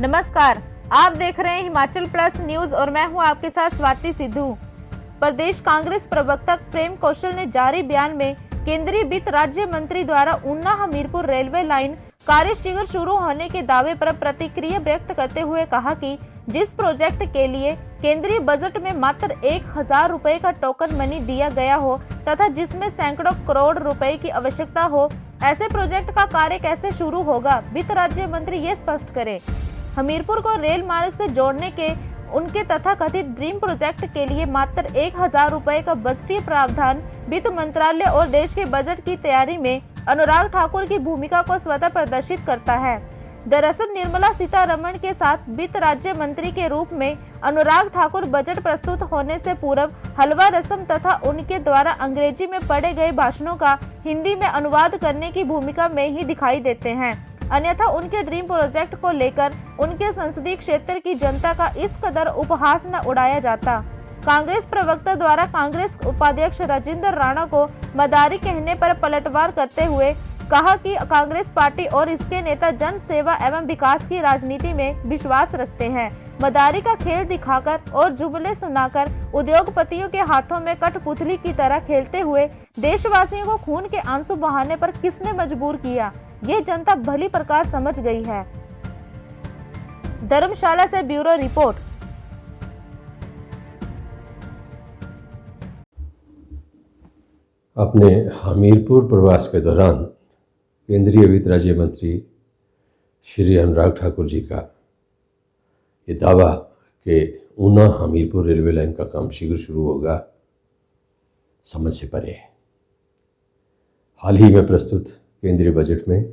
नमस्कार, आप देख रहे हैं हिमाचल प्लस न्यूज और मैं हूं आपके साथ स्वाति सिद्धू। प्रदेश कांग्रेस प्रवक्ता प्रेम कौशल ने जारी बयान में केंद्रीय वित्त राज्य मंत्री द्वारा ऊना हमीरपुर रेलवे लाइन कार्य शीघ्र शुरू होने के दावे पर प्रतिक्रिया व्यक्त करते हुए कहा कि जिस प्रोजेक्ट के लिए केंद्रीय बजट में मात्र 1000 रुपए का टोकन मनी दिया गया हो तथा जिसमें सैकड़ों करोड़ रुपए की आवश्यकता हो, ऐसे प्रोजेक्ट का कार्य कैसे शुरू होगा, वित्त राज्य मंत्री ये स्पष्ट करें। हमीरपुर को रेल मार्ग से जोड़ने के उनके तथाकथित ड्रीम प्रोजेक्ट के लिए मात्र 1000 रुपए का बजटीय प्रावधान वित्त मंत्रालय और देश के बजट की तैयारी में अनुराग ठाकुर की भूमिका को स्वतः प्रदर्शित करता है। दरअसल निर्मला सीतारमण के साथ वित्त राज्य मंत्री के रूप में अनुराग ठाकुर बजट प्रस्तुत होने से पूर्व हलवा रस्म तथा उनके द्वारा अंग्रेजी में पढ़े गए भाषणों का हिंदी में अनुवाद करने की भूमिका में ही दिखाई देते हैं। अन्यथा उनके ड्रीम प्रोजेक्ट को लेकर उनके संसदीय क्षेत्र की जनता का इस कदर उपहास न उड़ाया जाता। कांग्रेस प्रवक्ता द्वारा कांग्रेस उपाध्यक्ष राजेंद्र राणा को मदारी कहने पर पलटवार करते हुए कहा कि कांग्रेस पार्टी और इसके नेता जन सेवा एवं विकास की राजनीति में विश्वास रखते हैं। मदारी का खेल दिखाकर और जुमले सुनाकर उद्योगपतियों के हाथों में कठपुतली की तरह खेलते हुए देशवासियों को खून के आंसू बहाने पर किसने मजबूर किया, ये जनता भली प्रकार समझ गई है। धर्मशाला से ब्यूरो रिपोर्ट। अपने हमीरपुर प्रवास के दौरान केंद्रीय वित्त राज्य मंत्री श्री अनुराग ठाकुर जी का ये दावा कि ऊना हमीरपुर रेलवे लाइन का काम शीघ्र शुरू होगा समझ से परे है। हाल ही में प्रस्तुत केंद्रीय बजट में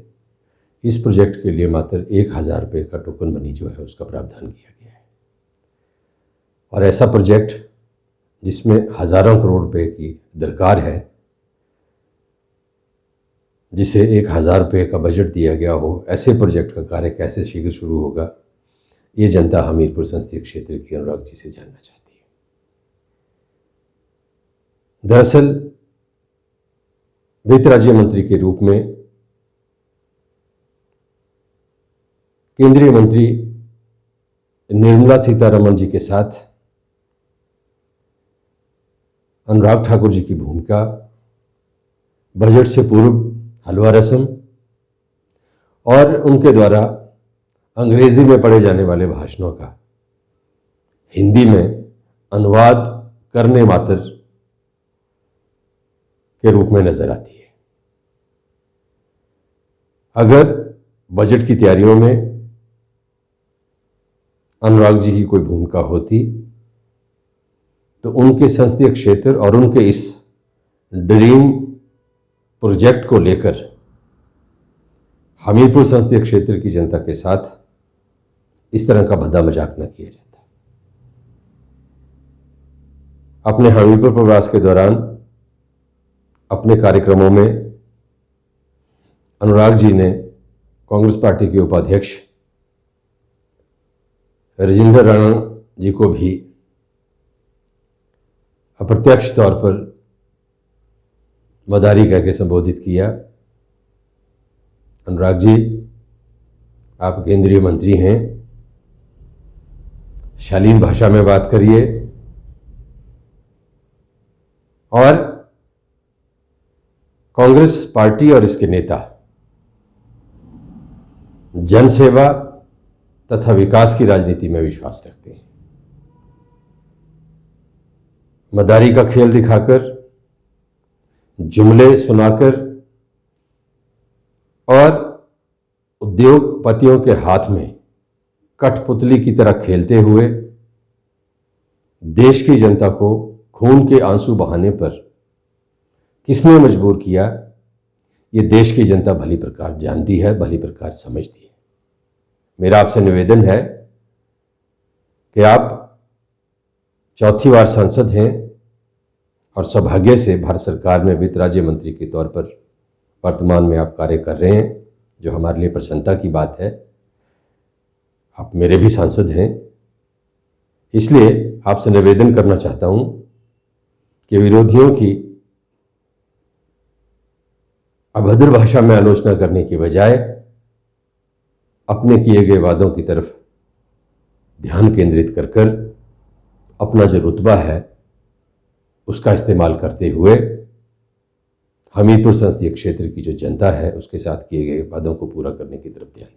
इस प्रोजेक्ट के लिए मात्र 1000 रुपये का टोकन मनी जो है उसका प्रावधान किया गया है और ऐसा प्रोजेक्ट जिसमें हज़ारों करोड़ रुपए की दरकार है, जिसे 1000 रुपये का बजट दिया गया हो, ऐसे प्रोजेक्ट का कार्य कैसे शीघ्र शुरू होगा, ये जनता हमीरपुर संसदीय क्षेत्र की अनुराग जी से जानना चाहती है। दरअसल वित्त राज्य मंत्री के रूप में केंद्रीय मंत्री निर्मला सीतारमण जी के साथ अनुराग ठाकुर जी की भूमिका बजट से पूर्व हलवा रस्म और उनके द्वारा अंग्रेजी में पढ़े जाने वाले भाषणों का हिंदी में अनुवाद करने मात्र के रूप में नजर आती है। अगर बजट की तैयारियों में अनुराग जी की कोई भूमिका होती तो उनके संसदीय क्षेत्र और उनके इस ड्रीम प्रोजेक्ट को लेकर हमीरपुर संसदीय क्षेत्र की जनता के साथ इस तरह का भद्दा मजाक न किया जाता। अपने हमीरपुर प्रवास के दौरान अपने कार्यक्रमों में अनुराग जी ने कांग्रेस पार्टी के उपाध्यक्ष राजेंद्र राणा जी को भी अप्रत्यक्ष तौर पर मदारी कह के संबोधित किया। अनुराग जी, आप केंद्रीय मंत्री हैं, शालीन भाषा में बात करिए और कांग्रेस पार्टी और इसके नेता जनसेवा तथा विकास की राजनीति में विश्वास रखते हैं। मदारी का खेल दिखाकर, जुमले सुनाकर और उद्योगपतियों के हाथ में कठपुतली की तरह खेलते हुए देश की जनता को खून के आंसू बहाने पर किसने मजबूर किया, ये देश की जनता भली प्रकार जानती है, भली प्रकार समझती है। मेरा आपसे निवेदन है कि आप चौथी बार सांसद हैं और सौभाग्य से भारत सरकार में वित्त राज्य मंत्री के तौर पर वर्तमान में आप कार्य कर रहे हैं, जो हमारे लिए प्रसन्नता की बात है। आप मेरे भी सांसद हैं, इसलिए आपसे निवेदन करना चाहता हूं कि विरोधियों की अभद्र भाषा में आलोचना करने की बजाय अपने किए गए वादों की तरफ ध्यान केंद्रित कर कर अपना जो रुतबा है उसका इस्तेमाल करते हुए हमीरपुर संसदीय क्षेत्र की जो जनता है उसके साथ किए गए वादों को पूरा करने की तरफ ध्यान दें।